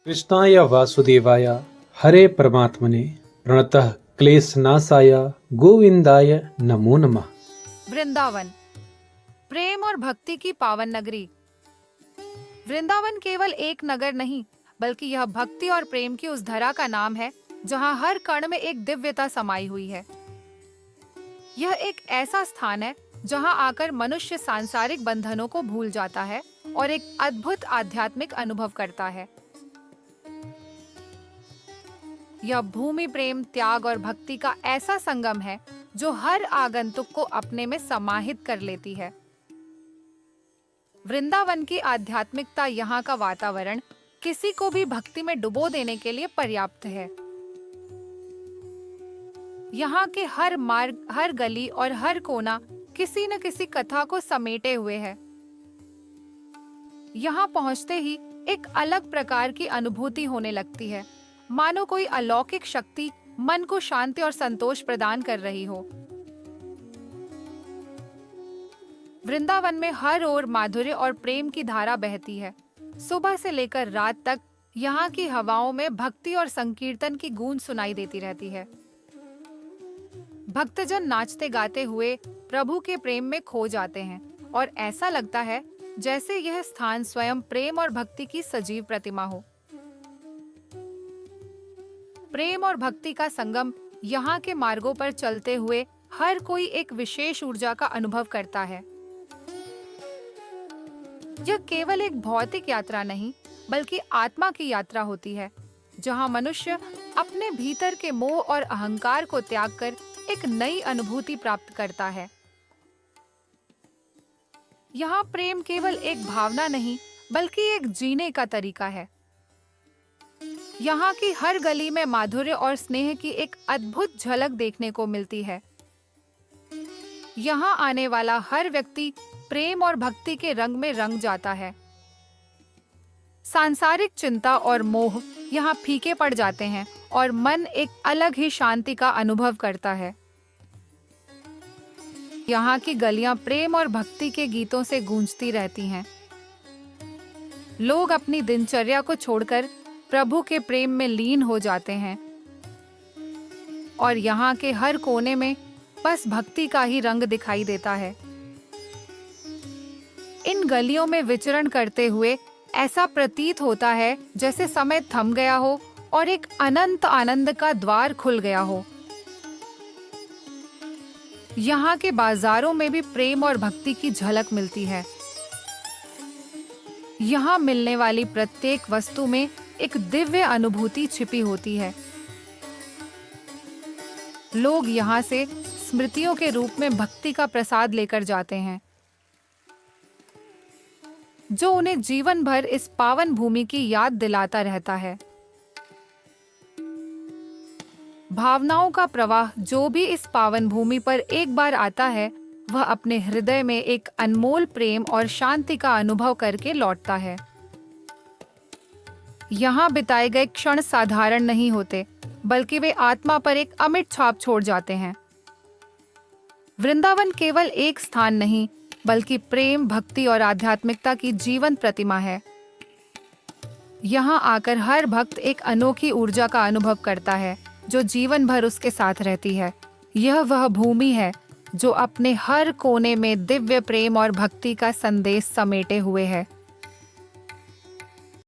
कृष्णाय वासुदेवाय हरे परमात्मने प्रणतः क्लेशनाशाय गोविंदाय नमो नमः। वृंदावन, प्रेम और भक्ति की पावन नगरी। वृंदावन केवल एक नगर नहीं, बल्कि यह भक्ति और प्रेम की उस धरा का नाम है जहां हर कण में एक दिव्यता समाई हुई है। यह एक ऐसा स्थान है जहां आकर मनुष्य सांसारिक बंधनों को भूल जाता है और एक अद्भुत आध्यात्मिक अनुभव करता है। यह भूमि प्रेम, त्याग और भक्ति का ऐसा संगम है जो हर आगंतुक को अपने में समाहित कर लेती है। वृंदावन की आध्यात्मिकता, यहाँ का वातावरण किसी को भी भक्ति में डुबो देने के लिए पर्याप्त है। यहाँ के हर मार्ग, हर गली और हर कोना किसी न किसी कथा को समेटे हुए है। यहाँ पहुँचते ही एक अलग प्रकार की अनुभूति होने लगती है, मानो कोई अलौकिक शक्ति मन को शांति और संतोष प्रदान कर रही हो। वृंदावन में हर ओर माधुर्य और प्रेम की धारा बहती है। सुबह से लेकर रात तक यहाँ की हवाओं में भक्ति और संकीर्तन की गूंज सुनाई देती रहती है। भक्तजन नाचते गाते हुए प्रभु के प्रेम में खो जाते हैं और ऐसा लगता है जैसे यह स्थान स्वयं प्रेम और भक्ति की सजीव प्रतिमा हो। प्रेम और भक्ति का संगम, यहाँ के मार्गों पर चलते हुए हर कोई एक विशेष ऊर्जा का अनुभव करता है। यह केवल एक भौतिक यात्रा नहीं, बल्कि आत्मा की यात्रा होती है, जहाँ मनुष्य अपने भीतर के मोह और अहंकार को त्याग कर एक नई अनुभूति प्राप्त करता है। यहाँ प्रेम केवल एक भावना नहीं, बल्कि एक जीने का तरीका है। यहाँ की हर गली में माधुर्य और स्नेह की एक अद्भुत झलक देखने को मिलती है। यहाँ आने वाला हर व्यक्ति प्रेम और भक्ति के रंग में रंग जाता है। सांसारिक चिंता और मोह यहाँ फीके पड़ जाते हैं और मन एक अलग ही शांति का अनुभव करता है। यहाँ की गलियां प्रेम और भक्ति के गीतों से गूंजती रहती हैं। लोग अपनी दिनचर्या को छोड़कर प्रभु के प्रेम में लीन हो जाते हैं और यहाँ के हर कोने में बस भक्ति का ही रंग दिखाई देता है। इन गलियों में विचरण करते हुए ऐसा प्रतीत होता है जैसे समय थम गया हो और एक अनंत आनंद का द्वार खुल गया हो। यहाँ के बाजारों में भी प्रेम और भक्ति की झलक मिलती है। यहाँ मिलने वाली प्रत्येक वस्तु में एक दिव्य अनुभूति छिपी होती है। लोग यहाँ से स्मृतियों के रूप में भक्ति का प्रसाद लेकर जाते हैं, जो उन्हें जीवन भर इस पावन भूमि की याद दिलाता रहता है। भावनाओं का प्रवाह जो भी इस पावन भूमि पर एक बार आता है, वह अपने हृदय में एक अनमोल प्रेम और शांति का अनुभव करके लौटता है। यहाँ बिताए गए क्षण साधारण नहीं होते, बल्कि वे आत्मा पर एक अमिट छाप छोड़ जाते हैं। वृंदावन केवल एक स्थान नहीं, बल्कि प्रेम, भक्ति और आध्यात्मिकता की जीवंत प्रतिमा है। यहाँ आकर हर भक्त एक अनोखी ऊर्जा का अनुभव करता है, जो जीवन भर उसके साथ रहती है। यह वह भूमि है जो अपने हर कोने में दिव्य प्रेम और भक्ति का संदेश समेटे हुए है।